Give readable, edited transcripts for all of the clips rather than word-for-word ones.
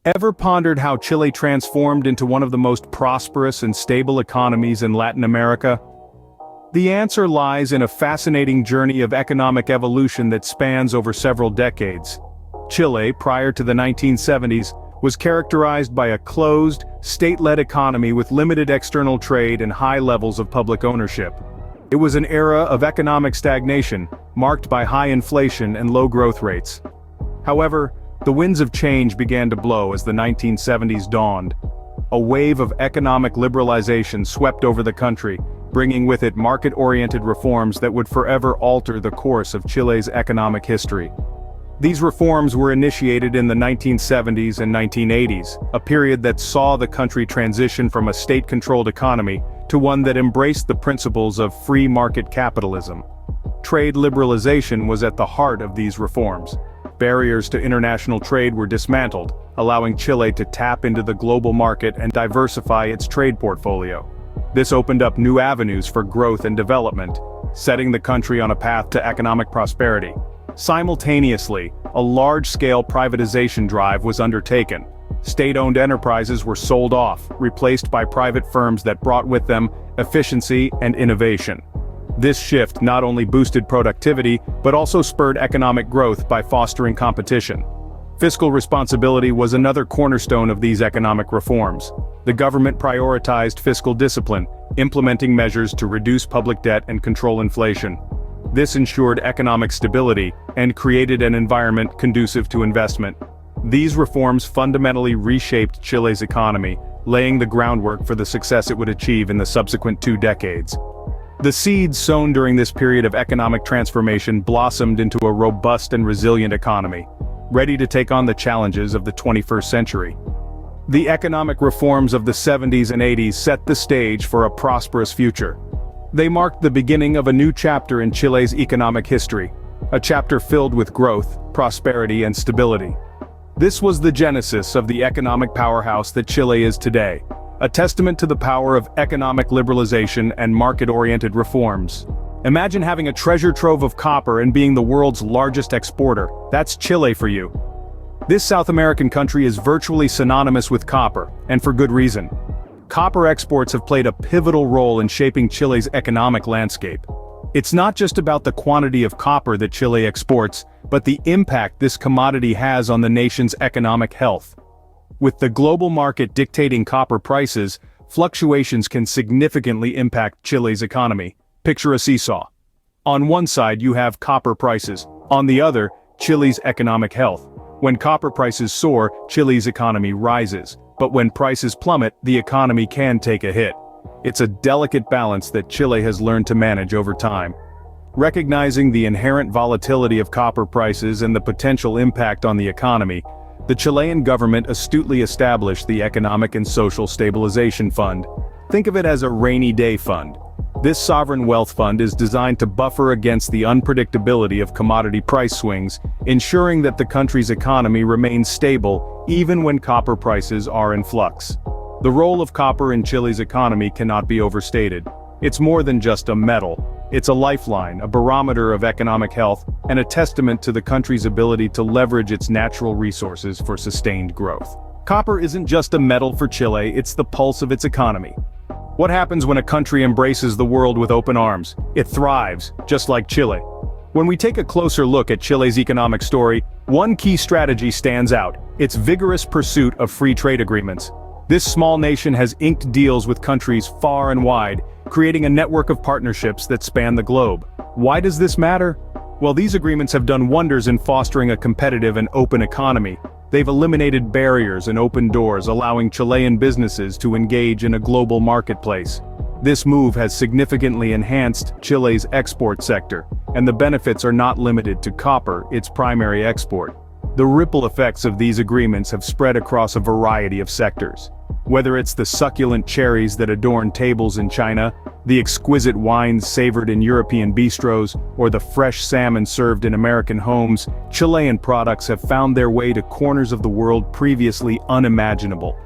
Ever pondered how Chile transformed into one of the most prosperous and stable economies in Latin America? The answer lies in a fascinating journey of economic evolution that spans over several decades. Chile, prior to the 1970s, was characterized by a closed, state-led economy with limited external trade and high levels of public ownership. It was an era of economic stagnation, marked by high inflation and low growth rates. However, the winds of change began to blow as the 1970s dawned. A wave of economic liberalization swept over the country, bringing with it market-oriented reforms that would forever alter the course of Chile's economic history. These reforms were initiated in the 1970s and 1980s, a period that saw the country transition from a state-controlled economy to one that embraced the principles of free market capitalism. Trade liberalization was at the heart of these reforms. Barriers to international trade were dismantled, allowing Chile to tap into the global market and diversify its trade portfolio. This opened up new avenues for growth and development, setting the country on a path to economic prosperity. Simultaneously, a large-scale privatization drive was undertaken. State-owned enterprises were sold off, replaced by private firms that brought with them efficiency and innovation. This shift not only boosted productivity, but also spurred economic growth by fostering competition. Fiscal responsibility was another cornerstone of these economic reforms. The government prioritized fiscal discipline, implementing measures to reduce public debt and control inflation. This ensured economic stability and created an environment conducive to investment. These reforms fundamentally reshaped Chile's economy, laying the groundwork for the success it would achieve in the subsequent 2 decades. The seeds sown during this period of economic transformation blossomed into a robust and resilient economy, ready to take on the challenges of the 21st century. The economic reforms of the 70s and 80s set the stage for a prosperous future. They marked the beginning of a new chapter in Chile's economic history, a chapter filled with growth, prosperity, and stability. This was the genesis of the economic powerhouse that Chile is today, a testament to the power of economic liberalization and market-oriented reforms. Imagine having a treasure trove of copper and being the world's largest exporter. That's Chile for you. This South American country is virtually synonymous with copper, and for good reason. Copper exports have played a pivotal role in shaping Chile's economic landscape. It's not just about the quantity of copper that Chile exports, but the impact this commodity has on the nation's economic health. With the global market dictating copper prices, fluctuations can significantly impact Chile's economy. Picture a seesaw. On one side you have copper prices, on the other, Chile's economic health. When copper prices soar, Chile's economy rises, but when prices plummet, the economy can take a hit. It's a delicate balance that Chile has learned to manage over time. Recognizing the inherent volatility of copper prices and the potential impact on the economy, the Chilean government astutely established the Economic and Social Stabilization Fund. Think of it as a rainy day fund. This sovereign wealth fund is designed to buffer against the unpredictability of commodity price swings, ensuring that the country's economy remains stable even when copper prices are in flux. The role of copper in Chile's economy cannot be overstated. It's more than just a metal. It's a lifeline, a barometer of economic health, and a testament to the country's ability to leverage its natural resources for sustained growth. Copper isn't just a metal for Chile, it's the pulse of its economy. What happens when a country embraces the world with open arms? It thrives, just like Chile. When we take a closer look at Chile's economic story, one key strategy stands out: its vigorous pursuit of free trade agreements. This small nation has inked deals with countries far and wide, creating a network of partnerships that span the globe. Why does this matter? Well, these agreements have done wonders in fostering a competitive and open economy. They've eliminated barriers and opened doors, allowing Chilean businesses to engage in a global marketplace. This move has significantly enhanced Chile's export sector, and the benefits are not limited to copper, its primary export. The ripple effects of these agreements have spread across a variety of sectors. Whether it's the succulent cherries that adorn tables in China, the exquisite wines savored in European bistros, or the fresh salmon served in American homes, Chilean products have found their way to corners of the world previously unimaginable.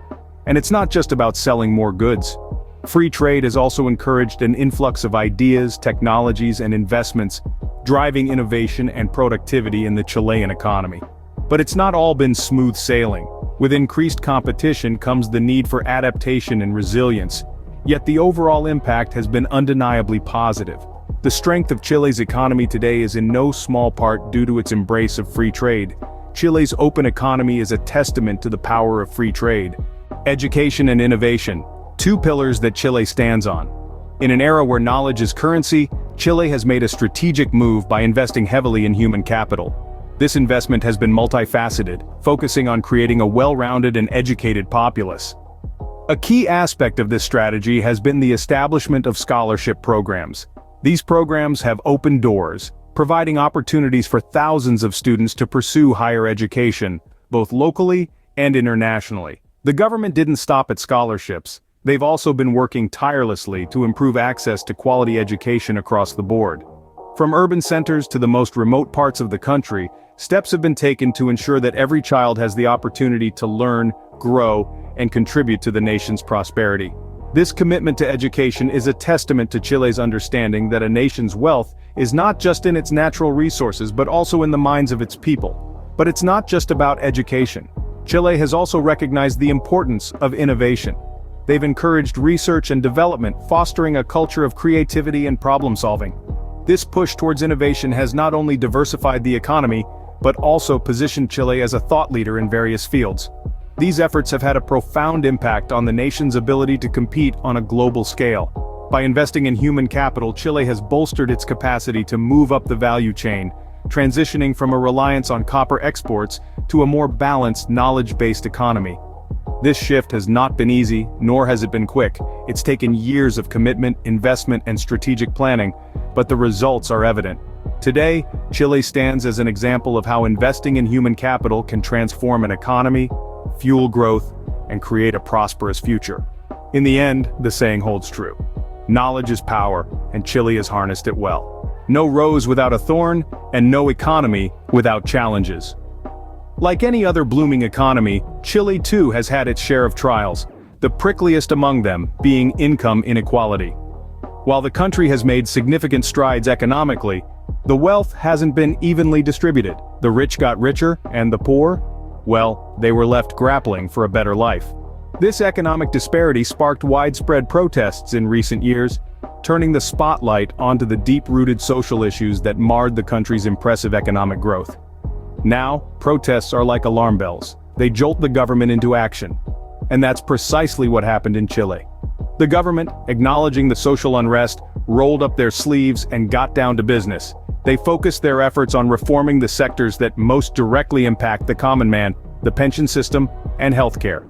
And it's not just about selling more goods. Free trade has also encouraged an influx of ideas, technologies, and investments, driving innovation and productivity in the Chilean economy. But it's not all been smooth sailing. With increased competition comes the need for adaptation and resilience, yet the overall impact has been undeniably positive. The strength of Chile's economy today is in no small part due to its embrace of free trade. Chile's open economy is a testament to the power of free trade. Education and innovation, two pillars that Chile stands on. In an era where knowledge is currency, Chile has made a strategic move by investing heavily in human capital. This investment has been multifaceted, focusing on creating a well-rounded and educated populace. A key aspect of this strategy has been the establishment of scholarship programs. These programs have opened doors, providing opportunities for thousands of students to pursue higher education, both locally and internationally. The government didn't stop at scholarships. They've also been working tirelessly to improve access to quality education across the board. From urban centers to the most remote parts of the country, steps have been taken to ensure that every child has the opportunity to learn, grow, and contribute to the nation's prosperity. This commitment to education is a testament to Chile's understanding that a nation's wealth is not just in its natural resources but also in the minds of its people. But it's not just about education. Chile has also recognized the importance of innovation. They've encouraged research and development, fostering a culture of creativity and problem-solving. This push towards innovation has not only diversified the economy, but also positioned Chile as a thought leader in various fields. These efforts have had a profound impact on the nation's ability to compete on a global scale. By investing in human capital, Chile has bolstered its capacity to move up the value chain, transitioning from a reliance on copper exports to a more balanced, knowledge-based economy. This shift has not been easy, nor has it been quick. It's taken years of commitment, investment, and strategic planning, but the results are evident. Today, Chile stands as an example of how investing in human capital can transform an economy, fuel growth, and create a prosperous future. In the end, the saying holds true. Knowledge is power, and Chile has harnessed it well. No rose without a thorn, and no economy without challenges. Like any other blooming economy, Chile too has had its share of trials, the prickliest among them being income inequality. While the country has made significant strides economically, the wealth hasn't been evenly distributed. The rich got richer, and the poor, well, they were left grappling for a better life. This economic disparity sparked widespread protests in recent years, turning the spotlight onto the deep-rooted social issues that marred the country's impressive economic growth. Now, protests are like alarm bells. They jolt the government into action. And that's precisely what happened in Chile. The government, acknowledging the social unrest, rolled up their sleeves and got down to business. They focused their efforts on reforming the sectors that most directly impact the common man, the pension system, and healthcare.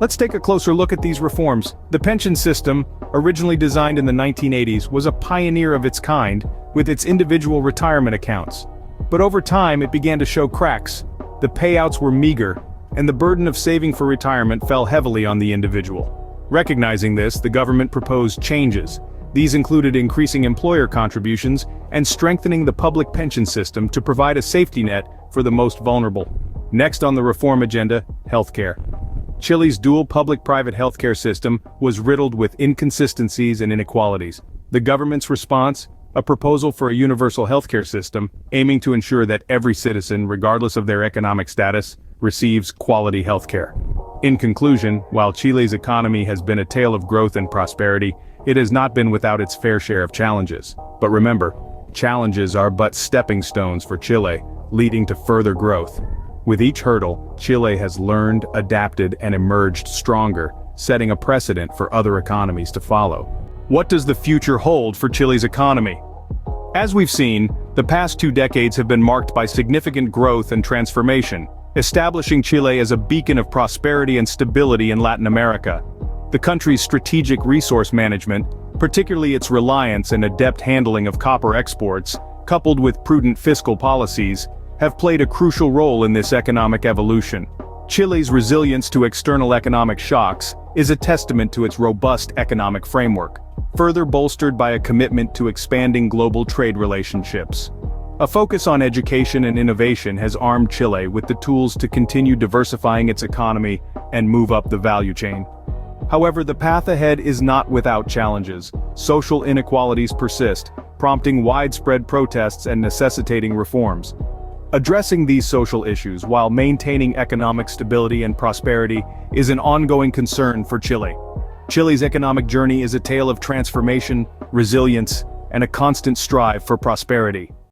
Let's take a closer look at these reforms. The pension system, originally designed in the 1980s, was a pioneer of its kind, with its individual retirement accounts. But over time it began to show cracks. The payouts were meager, and the burden of saving for retirement fell heavily on the individual. Recognizing this, the government proposed changes. These included increasing employer contributions and strengthening the public pension system to provide a safety net for the most vulnerable. Next on the reform agenda, healthcare. Chile's dual public-private healthcare system was riddled with inconsistencies and inequalities. The government's response? A proposal for a universal healthcare system, aiming to ensure that every citizen, regardless of their economic status, receives quality healthcare. In conclusion, while Chile's economy has been a tale of growth and prosperity, it has not been without its fair share of challenges. But remember, challenges are but stepping stones for Chile, leading to further growth. With each hurdle, Chile has learned, adapted, and emerged stronger, setting a precedent for other economies to follow. What does the future hold for Chile's economy? As we've seen, the past 2 decades have been marked by significant growth and transformation, establishing Chile as a beacon of prosperity and stability in Latin America. The country's strategic resource management, particularly its reliance and adept handling of copper exports, coupled with prudent fiscal policies, have played a crucial role in this economic evolution. Chile's resilience to external economic shocks is a testament to its robust economic framework, further bolstered by a commitment to expanding global trade relationships. A focus on education and innovation has armed Chile with the tools to continue diversifying its economy and move up the value chain. However, the path ahead is not without challenges. Social inequalities persist, prompting widespread protests and necessitating reforms. Addressing these social issues while maintaining economic stability and prosperity is an ongoing concern for Chile. Chile's economic journey is a tale of transformation, resilience, and a constant strive for prosperity.